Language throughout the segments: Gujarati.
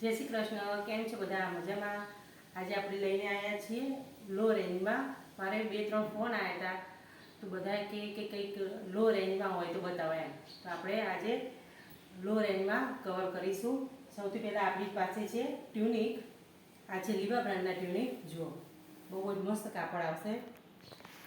જય શ્રી કૃષ્ણ. કેમ છો બધા? મજામાં? આજે આપણે લઈને આવ્યા છીએ લો રેન્જમાં. મારે 2-3 ફોન આવ્યા હતા તો બધા કે કંઈક લો રેન્જમાં હોય તો બતાવો એમ. તો આપણે આજે લો રેન્જમાં કવર કરીશું. સૌથી પહેલાં આપણી પાસે છે ટ્યુનિક. આ છે લીવા બ્રાન્ડના ટ્યુનિક. જુઓ, બહુ જ મસ્ત કાપડ આવશે.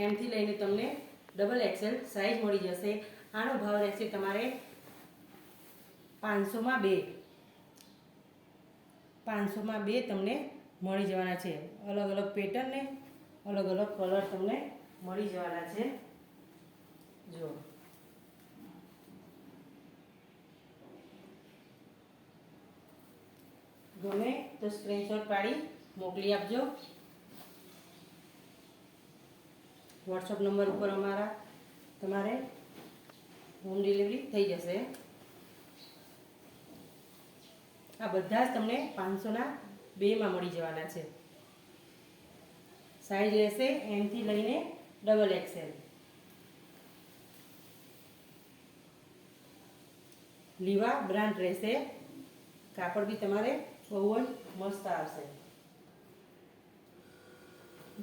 એમથી લઈને તમને ડબલ એક્સેલ સાઇઝ મળી જશે. આનો ભાવ રહેશે તમારે 500માં 2. 500માં 2 તમને મળી જવાના છે. અલગ અલગ પેટર્ન ને અલગ અલગ કલર તમને મળી જવાના છે. જો ગમે તો સ્ક્રીનશોટ પાડી મોકલી આપજો. વોટ્સઅપ નંબર ઉપર અમારા તમારે હોમ ડિલિવરી થઈ જશે. આ બધા જ તમને 500ના 2માં મળી જવાના છે. સાઈઝ રહેશે એમથી લઈને ડબલ એક્સેલ. લીવા બ્રાન્ડ રહેશે. કાપડ બી તમારે બહુ જ મસ્ત આવશે.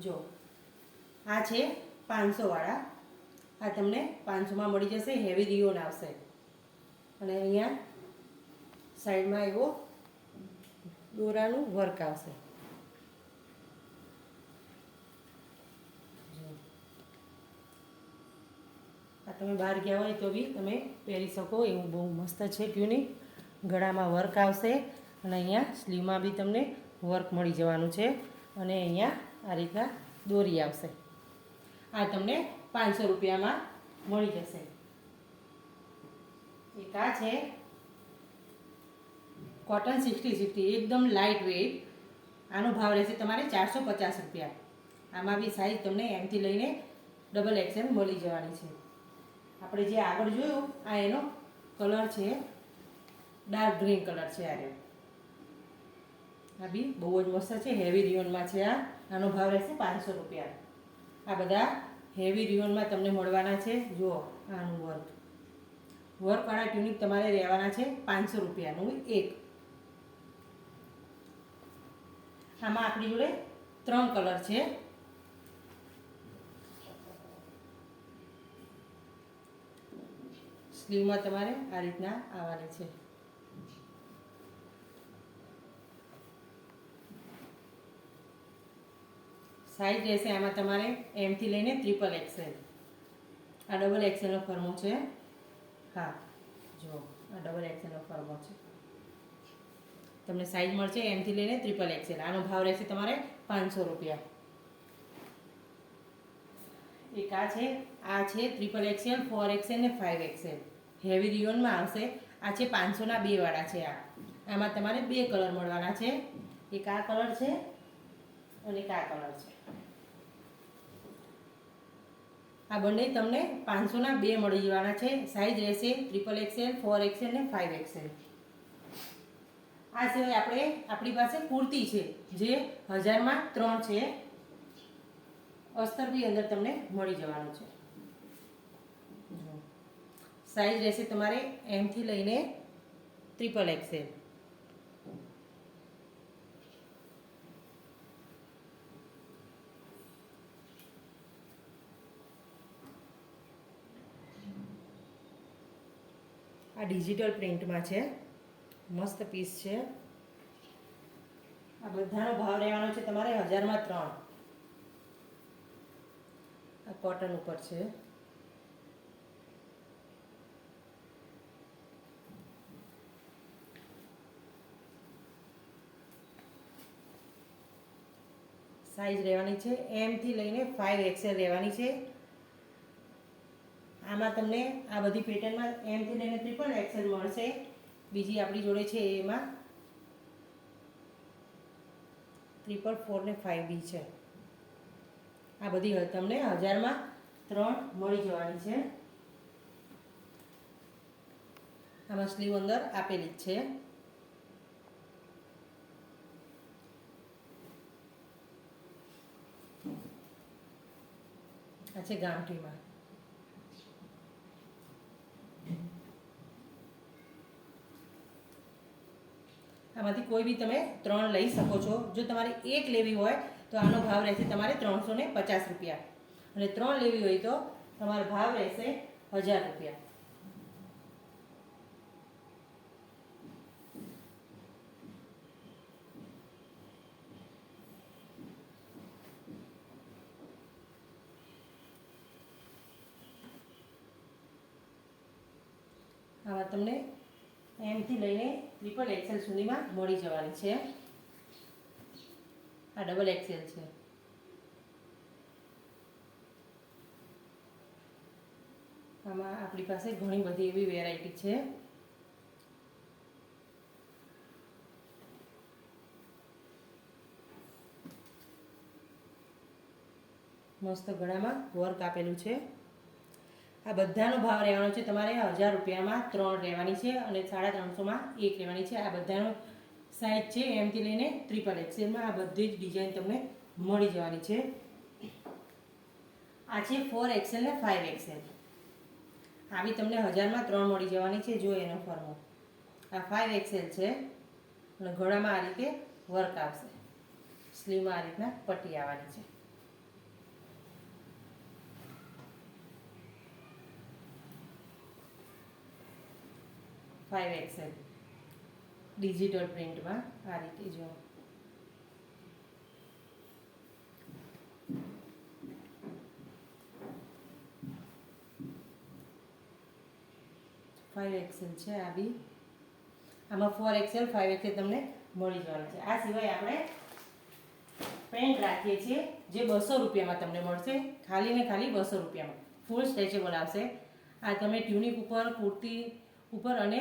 જો આ છે 500 વાળા. આ તમને 500માં મળી જશે. હેવી રિયોન આવશે અને અહીંયા સાઈડમાં એવો દોરાનું વર્ક આવશે. આ તમે બહાર ગયા હોય તો બી તમે પહેરી શકો એવું બહુ મસ્ત છે ટ્યુનિક. ગળામાં વર્ક આવશે અને અહીંયા સ્લીવમાં બી તમને વર્ક મળી જવાનું છે અને અહીંયા આ રીતના દોરી આવશે. આ તમને 500 રૂપિયામાં મળી જશે. એક આ છે કોટન 60-60, એકદમ લાઇટ વેઇટ. આનો ભાવ રહેશે તમારે 450 રૂપિયા. આમાં બી સાઈઝ તમને એમથી લઈને ડબલ એક્સેલ મળી જવાની છે. આપણે જે આગળ જોયું આ એનો કલર છે ડાર્ક ગ્રીન કલર છે. આ બી બહુ જ મસ્ત છે. હેવી રિયોનમાં છે. આનો ભાવ રહેશે 500 રૂપિયા. આ બધા હેવી રિયોનમાં તમને મળવાના છે. જુઓ આનું વર્કવાળા ટ્યુનિક તમારે રહેવાના છે 500 રૂપિયાનું એક. આમાં આપણી જોડે 3 કલર છે. સ્લીવમાં તમારે આ રીતના આવવાની છે. સાઈઝ રહેશે આમાં તમારે એમથી લઈને ટ્રિપલ એક્સેલ. આ ડબલ એક્સેલનો ફર્મો છે. હા જો આ ડબલ એક્સેલનો ફર્મો છે. તમને સાઈઝ મળશે એમથી લઈને ટ્રિપલ એક્સેલ. આનો ભાવ રહેશે તમારે 500 રૂપિયા. એક આ છે ટ્રિપલ એક્સેલ, 4 એક્સેલ ને 5 એક્સેલ. હેવી રિયોનમાં આવશે. આ છે 500ના 2 વાળા છે. આમાં તમારે 2 કલર મળવાના છે. એક આ કલર છે અને એક આ કલર છે. આ બંને તમને 500ના 2 મળી જવાના છે. સાઈઝ રહેશે ટ્રિપલ એક્સેલ, 4 એક્સેલ ને 5 એક્સેલ. આ સિવાય આપણી પાસે કુર્તી છે જે 1000માં 3 છે. અસ્તર બી અંદર તમને મળી જવાનું છે. સાઈઝ રહેશે તમારે એમથી લઈને ટ્રિપલ એક્સેલ. આ ડિજિટલ પ્રિન્ટમાં છે. મસ્ત પીસ છે. આ બધાનો ભાવ રહેવાનો છે તમારે 1000માં 3. આ કોટન ઉપર છે. સાઈઝ રહેવાની છે એમથી લઈને 5 એક્સેલ રહેવાની છે. આમાં તમને આ બધી પેટર્નમાં એમથી લઈને ટ્રિપલ એક્સેલ મળશે. બીજી આપણી જોડે છે એમાં 3, 4 ને 5 બી છે. આ બધી તમને 1000માં 3 મળી જવાની છે. આમાં સ્લીવ અંદર આપેલી જ છે. આ છે ગામઠીમાં. આમાંથી કોઈ બી તમે 3 લઈ શકો છો. જો તમારે એક લેવી હોય તો આનો ભાવ રહેશે તમારે 350 રૂપિયા, અને 3 લેવી હોય તો તમારો ભાવ રહેશે 1000 રૂપિયા. આવા તમને એમથી લઈને XXL સુધીમાં મળી જવાની છે. આ XXL છે. આમાં આપણી પાસે ઘણી બધી એવી વેરાયટી છે. મસ્ત ગળામાં વર્ક આપેલું છે. આ બધાનો ભાવ રહેવાનો છે તમારે 1000 રૂપિયામાં 3 રહેવાની છે, અને 350માં 1 રહેવાની છે. આ બધાનો સાઇઝ છે એમથી લઈને XXLમાં આ બધી જ ડિઝાઇન તમને મળી જવાની છે. આ છે 4XL ને 5XL. આ બી તમને 1000માં 3 મળી જવાની છે. જો એનો ફરમો આ 5XL છે, અને ગળામાં આ રીતે વર્ક આવશે. સ્લીવમાં આ રીતના પટ્ટી આવવાની છે. XXL ડિજિટલ પ્રિન્ટમાં આ રીતે જો. XXL છે આ બી. આમાં 4XL 5XL તમને મળી જવાનું છે. આ સિવાય આપણે પેન્ટ રાખીએ છીએ જે 200 રૂપિયામાં તમને મળશે. ખાલી ને ખાલી 200 રૂપિયામાં ફૂલ સ્ટ્રેચેબલ આવશે. આ તમે ટ્યુનિક ઉપર, કુર્તી ઉપર અને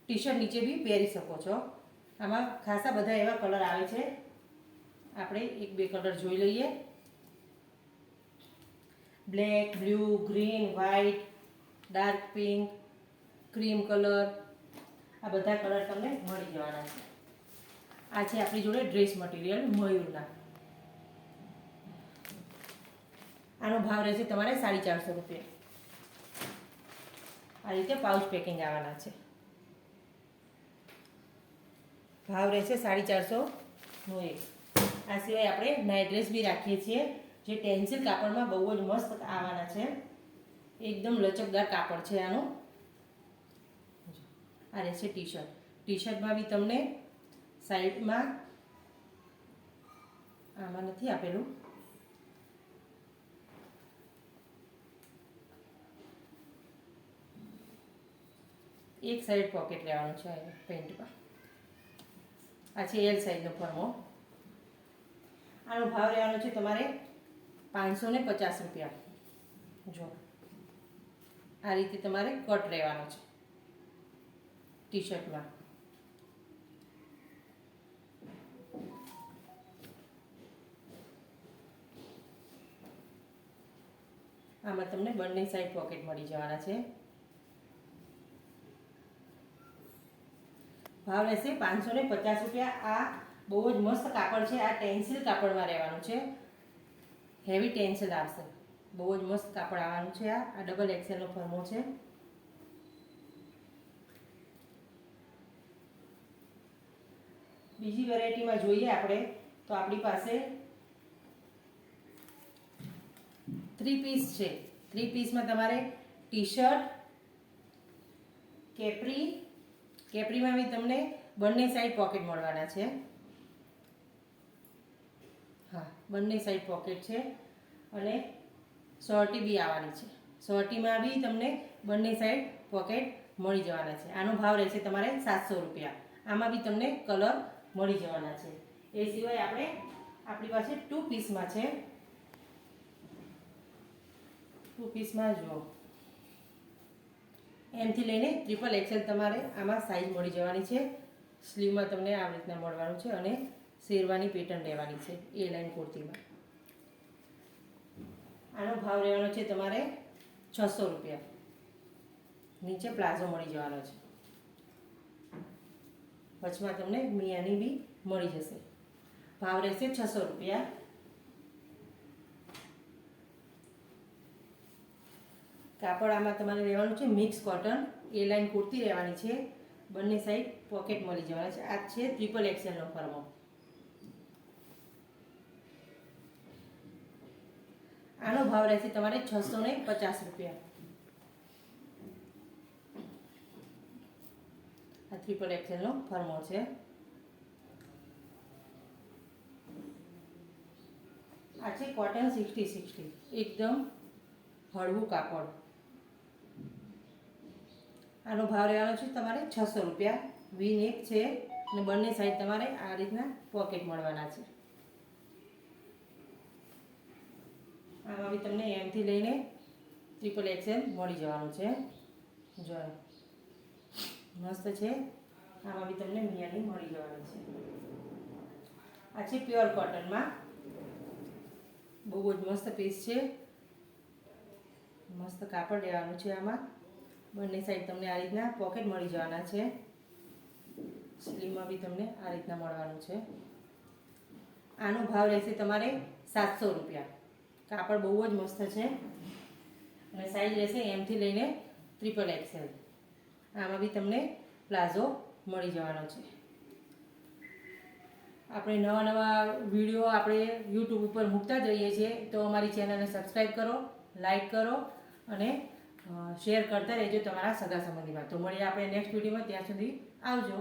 ટી શર્ટ નીચે બી પહેરી શકો છો. આમાં ખાસા બધા એવા કલર આવે છે. આપણે 1-2 કલર જોઈ લઈએ. Black, blue, green, white, dark pink, cream colour, આ બધા કલર તમને મળી જવાના છે. આ છે આપણી જોડે ડ્રેસ મટીરિયલ મયુરના. આનો ભાવ રહેશે તમારે 450 રૂપિયા. આ રીતે પાઉચ પેકિંગ આવવાના છે. ભાવ રહેશે 450નો એક. આ સિવાય આપણે નાઇટ ડ્રેસ બી રાખીએ છીએ જે ટેન્સિલ કાપડમાં બહુ જ મસ્ત આવવાના છે. એકદમ લચકદાર કાપડ છે આનું. આ રહેશે ટી શર્ટ. ટી શર્ટમાં બી તમને સાઈડમાં આમાં નથી આપેલું, એક સાઈડ પોકેટ રહેવાનું છે પેન્ટમાં. આ છે L સાઈઝનો ફરમો. આનો ભાવ રહેવાનો છે તમારે 550 રૂપિયા. જો આ રીતે તમારે કટ રહેવાનો છે ટી શર્ટમાં. આમાં તમને બંને સાઈડ પોકેટ મળી જવાના છે. ભાવ રહેશે 550 રૂપિયા. આ બહુ જ મસ્ત કાપડ છે. આ ટેન્સિલ કાપડમાં રહેવાનું છે. હેવી ટેન્સિલ આવશે. બહુ જ મસ્ત કાપડ આવવાનું છે. આ XXLનો ફરમો છે. બીજી વેરાયટીમાં જોઈએ આપણે તો આપણી પાસે 3 પીસ છે. 3 પીસમાં તમારે ટી શર્ટ, કેપરીમાં બી તમને બંને સાઈડ પોકેટ મળવાના છે. હા, બંને સાઈડ પોકેટ છે. અને શોર્ટી બી આવવાની છે. શોર્ટીમાં બી તમને બંને સાઈડ પોકેટ મળી જવાના છે. આનો ભાવ રહેશે તમારે 700 રૂપિયા. આમાં બી તમને કલર મળી જવાના છે. એ સિવાય આપણી પાસે 2 પીસમાં છે. 2 પીસમાં જુઓ એમથી લઈને XXL તમારે આમાં સાઈઝ મળી જવાની છે. સ્લીવમાં તમને આ રીતના મળવાનું છે, અને શેરવાની પેટર્ન રહેવાની છે એ લાઈન કુર્તીમાં. આનો ભાવ રહેવાનો છે તમારે 600 રૂપિયા. નીચે પ્લાઝો મળી જવાનો છે. વચમાં તમને મિયાની બી મળી જશે. ભાવ રહેશે 600 રૂપિયા. કાપડ આમાં તમારે રહેવાનું છે મિક્સ કોટન. એ લાઈન કુર્તી રહેવાની છે. બંને સાઈડ પોકેટ મળી જવાના છે. આ છે ટ્રિપલ એક્સેલનો ફર્મો. આનો ભાવ રહેશે તમારે 650 રૂપિયા. આ ટ્રિપલ એક્સેલનો ફર્મો છે. આ છે કોટન 60-60, એકદમ હળવું કાપડ. આનો ભાવ રહેવાનો છે તમારે 600 રૂપિયા. વી નેક છે અને બંને સાઈડ તમારે આ રીતના પોકેટ મળવાના છે. આમાં બી તમને એમથી લઈને ટ્રિપલ એક્સેલ મળી જવાનું છે. જો મસ્ત છે. આમાં બી તમને મિયાની મળી જવાની છે. આ છે પ્યોર કોટનમાં, બહુ જ મસ્ત પીસ છે. મસ્ત કાપડ લેવાનું છે. આમાં બંને સાઈડ તમને આ રીતના પોકેટ મળી જવાના છે. સ્લીવમાં બી તમને આ રીતના મળવાનું છે. આનો ભાવ રહેશે તમારે 700 રૂપિયા. કાપડ બહુ જ મસ્ત છે અને સાઈઝ રહેશે એમથી લઈને ટ્રિપલ એક્સેલ. આમાં બી તમને પ્લાઝો મળી જવાનો છે. આપણે નવા વિડીયો આપણે યુટ્યુબ ઉપર મૂકતા જઈએ છીએ, તો અમારી ચેનલને સબસ્ક્રાઈબ કરો, લાઈક કરો અને શેર કરતા રહેજો તમારા સગા સંબંધીમાં. તો મળીએ આપણે નેક્સ્ટ વિડીયોમાં. ત્યાં સુધી આવજો.